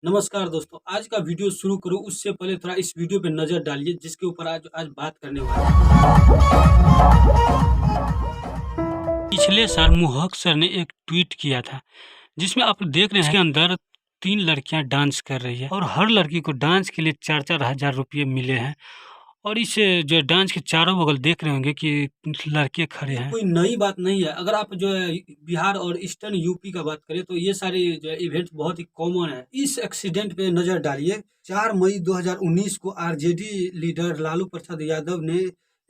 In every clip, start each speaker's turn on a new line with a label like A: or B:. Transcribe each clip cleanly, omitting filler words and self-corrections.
A: नमस्कार दोस्तों, आज का वीडियो शुरू करूँ उससे पहले थोड़ा इस वीडियो पे नज़र डालिए जिसके ऊपर आज आज बात करने वाले हैं। पिछले साल मोहक सर ने एक ट्वीट किया था जिसमें आप देख रहे हैं इसके अंदर 3 लड़कियां डांस कर रही है और हर लड़की को डांस के लिए 4-4 हज़ार रुपये मिले हैं। और इस जो डांस के चारों बगल देख रहे होंगे कि लड़के खड़े हैं। कोई नई बात नहीं है। अगर आप जो है बिहार और ईस्टर्न यूपी का बात करें तो ये सारे जो है इवेंट्स बहुत ही कॉमन है। इस एक्सीडेंट पे नजर डालिए। 4 मई 2019 को आरजेडी लीडर लालू प्रसाद यादव ने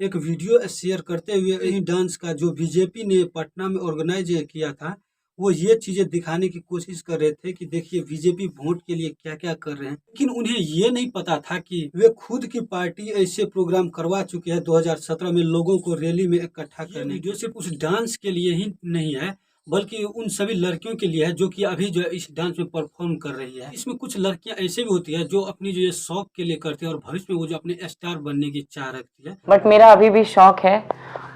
A: एक वीडियो शेयर करते हुए यही डांस का जो बीजेपी ने पटना में ऑर्गेनाइज किया था, वो ये चीजें दिखाने की कोशिश कर रहे थे कि देखिए बीजेपी वोट के लिए क्या क्या कर रहे हैं। लेकिन उन्हें ये नहीं पता था कि वे खुद की पार्टी ऐसे प्रोग्राम करवा चुकी है 2017 में लोगों को रैली में इकट्ठा करने। वीडियो सिर्फ उस डांस के लिए ही नहीं है बल्कि उन सभी लड़कियों के लिए है जो कि अभी जो है इस डांस में परफॉर्म कर रही है। इसमें कुछ लड़कियां ऐसे भी होती है जो अपनी जो ये शौक के लिए करती है और भविष्य में वो जो अपने स्टार बनने की चाह रखती है।
B: बट मेरा अभी भी शौक है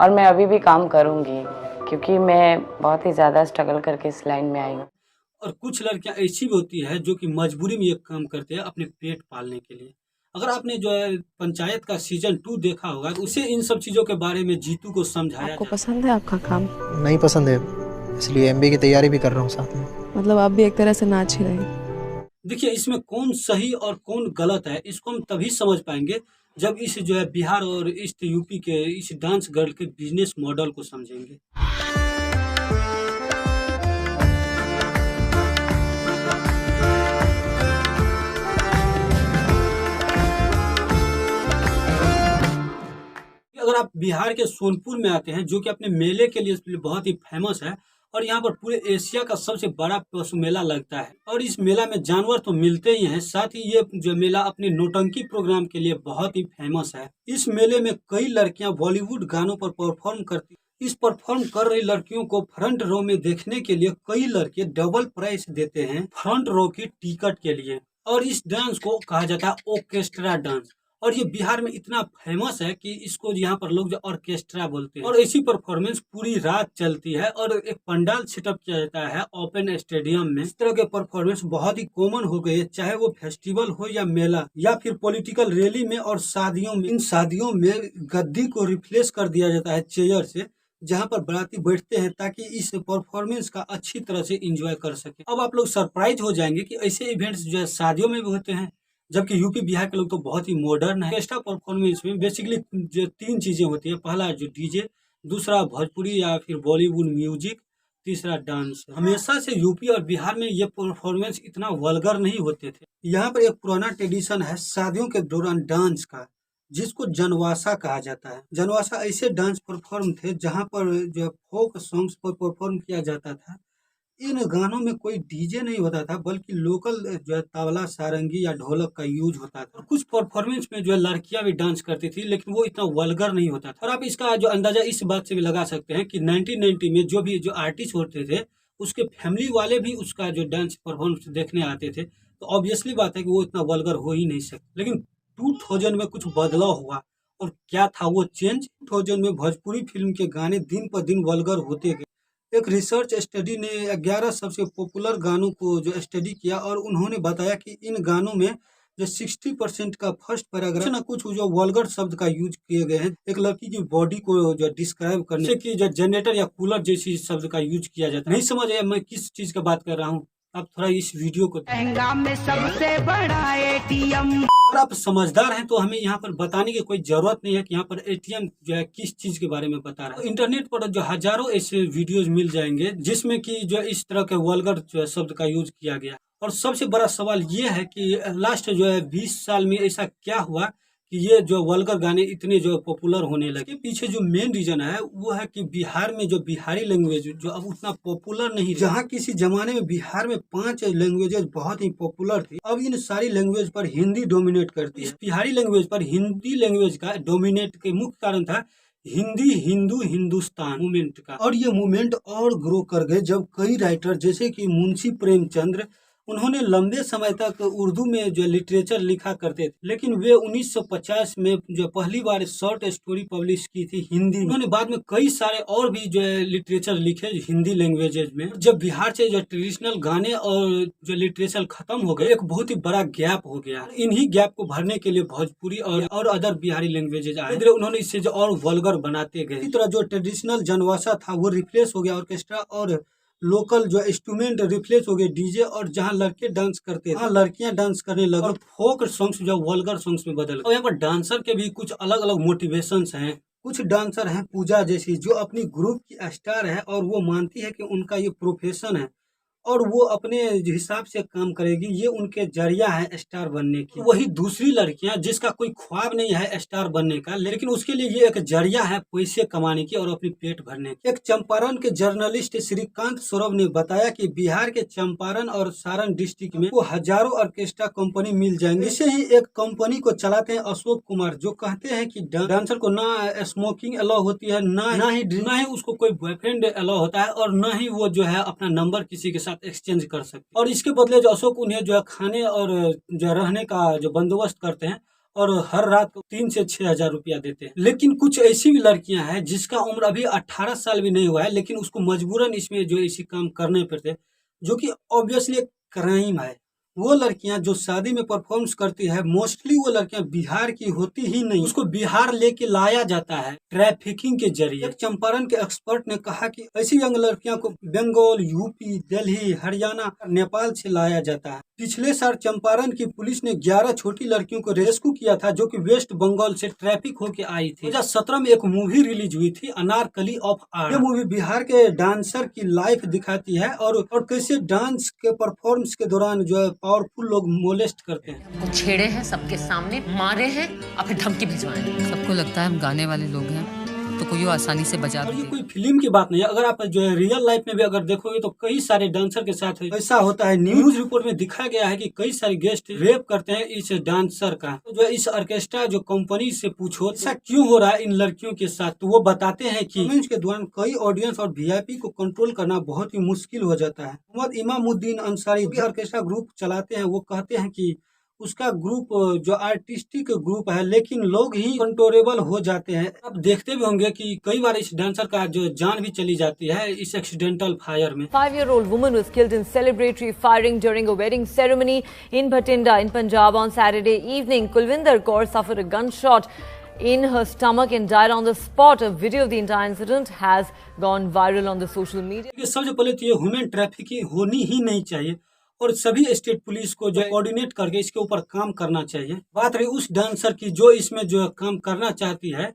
B: और मैं अभी भी काम करूंगी क्योंकि मैं बहुत ही ज़्यादा स्ट्रगल करके इस लाइन में आई हूँ।
A: और कुछ लड़कियां ऐसी भी होती है जो कि मजबूरी में ये काम करते हैं अपने पेट पालने के लिए। अगर आपने जो है पंचायत का सीजन 2 देखा होगा तो उसे इन सब चीजों के बारे में जीतू को समझाया
C: आपको
A: जाता है।
C: पसंद है आपका काम?
D: नहीं पसंद है, इसलिए एमबीए की तैयारी भी कर रहा हूँ साथ में।
C: मतलब आप भी एक तरह से नाच ही रहे हैं।
A: देखिए इसमें कौन सही और कौन गलत है इसको हम तभी समझ पाएंगे जब इस जो है बिहार और ईस्ट यूपी के इस डांस गर्ल के बिजनेस मॉडल को समझेंगे। अगर आप बिहार के सोनपुर में आते हैं जो कि अपने मेले के लिए बहुत ही फेमस है और यहाँ पर पूरे एशिया का सबसे बड़ा पशु मेला लगता है और इस मेला में जानवर तो मिलते ही हैं, साथ ही ये जो मेला अपने नौटंकी प्रोग्राम के लिए बहुत ही फेमस है। इस मेले में कई लड़कियां बॉलीवुड गानों पर परफॉर्म करती। इस परफॉर्म कर रही लड़कियों को फ्रंट रो में देखने के लिए कई लड़के डबल प्राइस देते हैं फ्रंट रो की टिकट के लिए। और इस डांस को कहा जाता है ऑर्केस्ट्रा डांस और ये बिहार में इतना फेमस है कि इसको यहाँ पर लोग जो ऑर्केस्ट्रा बोलते हैं। और ऐसी परफॉर्मेंस पूरी रात चलती है और एक पंडाल सेटअप किया जाता है ओपन स्टेडियम में। इस तरह के परफॉर्मेंस बहुत ही कॉमन हो गए, चाहे वो फेस्टिवल हो या मेला या फिर पॉलिटिकल रैली में और शादियों में। इन शादियों में गद्दी को रिप्लेस कर दिया जाता है चेयर से जहाँ पर बाराती बैठते हैं ताकि इस परफॉर्मेंस का अच्छी तरह से एंजॉय कर सके। अब आप लोग सरप्राइज हो जाएंगे कि ऐसे इवेंट्स जो है शादियों में भी होते हैं, जबकि यूपी बिहार के लोग तो बहुत ही मॉडर्न है। एक्स्ट्रा परफॉर्मेंस में बेसिकली जो 3 चीजें होती है, पहला जो डीजे, दूसरा भोजपुरी या फिर बॉलीवुड म्यूजिक, तीसरा डांस। हमेशा से यूपी और बिहार में ये परफॉर्मेंस इतना वल्गर नहीं होते थे। यहाँ पर एक पुराना ट्रेडिशन है शादियों के दौरान डांस का, जिसको जनवासा कहा जाता है। जनवासा ऐसे डांस परफॉर्म थे जहाँ पर जो फोक सॉन्ग्स पर परफॉर्म किया जाता था। इन गानों में कोई डीजे नहीं होता था बल्कि लोकल जो है तबला, सारंगी या ढोलक का यूज होता था। और कुछ परफॉर्मेंस में जो है लड़कियां भी डांस करती थी लेकिन वो इतना वल्गर नहीं होता था। और आप इसका जो अंदाजा इस बात से भी लगा सकते हैं कि 1990 में जो भी जो आर्टिस्ट होते थे उसके फैमिली वाले भी उसका जो डांस परफॉर्मेंस देखने आते थे, तो ऑब्वियसली बात है कि वो इतना वल्गर हो ही नहीं सकते। लेकिन 2000 में कुछ बदलाव हुआ और क्या था वो चेंज। 2000 में भोजपुरी फिल्म के गाने दिन पर दिन वल्गर होते गए। एक रिसर्च स्टडी ने 11 सबसे पॉपुलर गानों को जो स्टडी किया और उन्होंने बताया कि इन गानों में जो 60% का फर्स्ट पैराग्राफ ना कुछ जो वल्गर शब्द का यूज किए गए हैं। एक लड़की की बॉडी को जो डिस्क्राइब करने जैसे कि जो जनरेटर या कूलर जैसी शब्द का यूज किया जाता है। नहीं समझ आया मैं किस चीज की बात कर रहा हूँ? आप थोड़ा इस वीडियो को
E: में सबसे बड़ा एटीएम।
A: अगर आप समझदार हैं तो हमें यहाँ पर बताने की कोई जरूरत नहीं है कि यहाँ पर एटीएम जो है किस चीज के बारे में बता रहा है। इंटरनेट पर जो हजारों ऐसे वीडियोज मिल जाएंगे जिसमें कि जो है इस तरह के वल्गर जो है शब्द का यूज किया गया। और सबसे बड़ा सवाल ये है कि लास्ट जो है 20 साल में ऐसा क्या हुआ कि ये जो वल्गर गाने इतने जो पॉपुलर होने लगे। पीछे जो मेन रीजन है वो है कि बिहार में जो बिहारी लैंग्वेज जो अब उतना पॉपुलर नहीं, जहाँ किसी जमाने में बिहार में 5 लैंग्वेजेस बहुत ही पॉपुलर थी, अब इन सारी लैंग्वेज पर हिंदी डोमिनेट करती है। इस बिहारी लैंग्वेज पर हिंदी लैंग्वेज का डोमिनेट के मुख्य कारण था हिंदी हिंदू हिंदुस्तान मूवमेंट का। और ये मूवमेंट और ग्रो कर गए जब कई राइटर जैसे कि मुंशी प्रेमचंद्र उन्होंने लंबे समय तक उर्दू में जो लिटरेचर लिखा करते थे, लेकिन वे 1950 में जो पहली बार शॉर्ट स्टोरी पब्लिश की थी हिंदी में। उन्होंने बाद में कई सारे और भी जो है लिटरेचर लिखे हिंदी लैंग्वेजेज में। जब बिहार से जो ट्रेडिशनल गाने और जो लिटरेचर खत्म हो गए, एक बहुत ही बड़ा गैप हो गया। इन्हीं गैप को भरने के लिए भोजपुरी और अदर बिहारी लैंग्वेजेज आए। उन्होंने इससे जो और वल्गर बनाते गए। इसी तरह जो ट्रेडिशनल जनवासा था वो रिप्लेस हो गया ऑर्केस्ट्रा और लोकल जो इंस्ट्रूमेंट रिप्लेस हो गए डीजे, और जहाँ लड़के डांस करते थे वहाँ लड़कियां डांस करने लगी और फोक सॉन्ग्स जो वल्गर सॉन्ग्स में बदल गए। और यहाँ पर डांसर के भी कुछ अलग अलग मोटिवेशंस हैं। कुछ डांसर हैं पूजा जैसी, जो अपनी ग्रुप की स्टार है और वो मानती है कि उनका ये प्रोफेशन है और वो अपने हिसाब से काम करेगी, ये उनके जरिया है स्टार बनने की। वही दूसरी लड़कियां जिसका कोई ख्वाब नहीं है स्टार बनने का, लेकिन उसके लिए ये एक जरिया है पैसे कमाने की और अपनी पेट भरने की। एक चंपारण के जर्नलिस्ट श्रीकांत सौरभ ने बताया कि बिहार के चंपारण और सारण डिस्ट्रिक्ट में वो हजारों ऑर्केस्ट्रा कंपनी मिल जाएंगे। इसे ही एक कंपनी को चलाते हैं अशोक कुमार, जो कहते हैं कि डांसर को ना स्मोकिंग अलाउ होती है, ना ही उसको कोई बॉयफ्रेंड अलाउ होता है, और न ही वो जो है अपना नंबर किसी के साथ एक्सचेंज कर सकते। और इसके बदले जो अशोक उन्हें जो है खाने और जो रहने का जो बंदोबस्त करते हैं और हर रात को 3 से 6 हजार रुपया देते हैं। लेकिन कुछ ऐसी भी लड़कियां हैं जिसका उम्र अभी 18 साल भी नहीं हुआ है, लेकिन उसको मजबूरन इसमें जो इसी काम करने पड़ते, जो कि ऑब्वियसली एक क्राइम है। वो लड़कियां जो शादी में परफॉर्म्स करती है, मोस्टली वो लड़कियां बिहार की होती ही नहीं, उसको बिहार लेके लाया जाता है ट्रैफिकिंग के जरिए। एक चंपारण के एक्सपर्ट ने कहा कि ऐसी यंग लड़कियों को बंगाल, यूपी, दिल्ली, हरियाणा, नेपाल से लाया जाता है। पिछले साल चंपारण की पुलिस ने 11 छोटी लड़कियों को रेस्क्यू किया था, जो कि वेस्ट बंगाल से ट्रैफिक होके आई थी। 2017 में एक मूवी रिलीज हुई थी, अनारकली ऑफ आर्ट। ये मूवी बिहार के डांसर की लाइफ दिखाती है और कैसे डांस के परफॉर्मेंस के दौरान जो है पावरफुल लोग मोलेस्ट करते हैं।
F: वो छेड़े हैं सबके सामने, मारे हैं और फिर धमकी भिजवाए।
G: सबको लगता है हम गाने वाले लोग हैं तो कोई आसानी से बजा
A: और ये कोई फिल्म की बात नहीं है। अगर आप जो है रियल लाइफ में भी अगर देखोगे तो कई सारे डांसर के साथ ऐसा होता है। न्यूज रिपोर्ट में दिखाया गया है कि कई सारे गेस्ट रेप करते हैं इस डांसर का। तो जो इस ऑर्केस्ट्रा जो कंपनी से पूछो ऐसा क्यों हो रहा है इन लड़कियों के साथ, तो वो बताते हैं कि के दौरान कई ऑडियंस और वीआईपी को कंट्रोल करना बहुत ही मुश्किल हो जाता है। मोहम्मद इमामुद्दीन अंसारी ऑर्केस्ट्रा ग्रुप चलाते हैं, वो कहते हैं कि उसका ग्रुप जो आर्टिस्टिक ग्रुप है, लेकिन लोग ही कंट्रोलेबल हो जाते हैं। आप देखते भी होंगे कि कई बार इस डांसर का जो जान भी चली जाती है इस एक्सीडेंटल फायर में।
H: 5-year-old woman was killed in celebratory firing during a wedding ceremony in Bhatinda in Punjab on Saturday evening. Kulvinder Kaur suffered a gunshot in her stomach and died on the spot. A video of the entire incident has gone viral on the social media.
A: सबसे पहले तो ये human trafficking होनी ही नहीं चाहिए और सभी state police को जो कोऑर्डिनेट करके इसके ऊपर काम करना चाहिए। बात रही उस डांसर की जो इसमें जो काम करना चाहती है,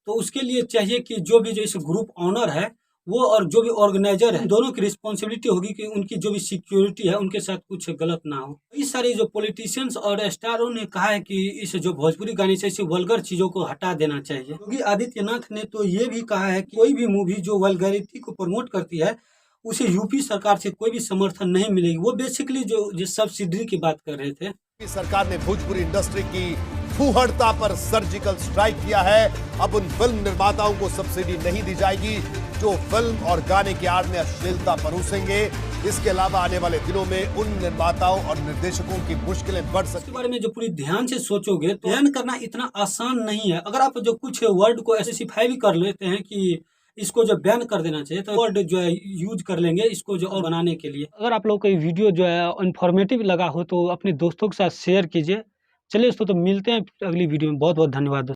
A: तो उसके लिए चाहिए कि जो भी जो इस ग्रुप ऑनर है वो और जो भी ऑर्गेनाइजर है, दोनों की रिस्पॉन्सिबिलिटी होगी कि उनकी जो भी सिक्योरिटी है उनके साथ कुछ गलत ना हो। इस सारे जो पॉलिटिशियंस और स्टारों ने कहा है कि इस जो भोजपुरी गाने से ऐसी वल्गर चीजों को हटा देना चाहिए। योगी आदित्यनाथ ने तो ये भी कहा है कि कोई भी मूवी जो वल्गैरिटी को प्रमोट करती है उसे यूपी सरकार से कोई भी समर्थन नहीं मिलेगी। वो बेसिकली जो सब्सिडी की बात कर रहे थे।
I: सरकार ने भोजपुरी इंडस्ट्री की फूहड़ता पर सर्जिकल स्ट्राइक किया है। अब उन फिल्म निर्माताओं को सब्सिडी नहीं दी जाएगी जो फिल्म और गाने की आड़ में अश्लीलता परोसेंगे। इसके अलावा आने वाले दिनों में उन निर्माताओं और निर्देशकों की मुश्किलें बढ़ सकती हैं।
A: इसके बारे में जो पूरी ध्यान से सोचोगे तो बैन करना इतना आसान नहीं है। अगर आप जो कुछ वर्ड को स्पेसिफाई भी कर लेते हैं कि इसको जो बैन कर देना चाहिए, तो वर्ड जो है यूज कर लेंगे इसको जो और बनाने के लिए। अगर आप लोग को वीडियो जो है इन्फॉर्मेटिव लगा हो तो अपने दोस्तों के साथ शेयर कीजिए। चलिए दोस्तों, तो मिलते हैं अगली वीडियो में। बहुत बहुत धन्यवाद।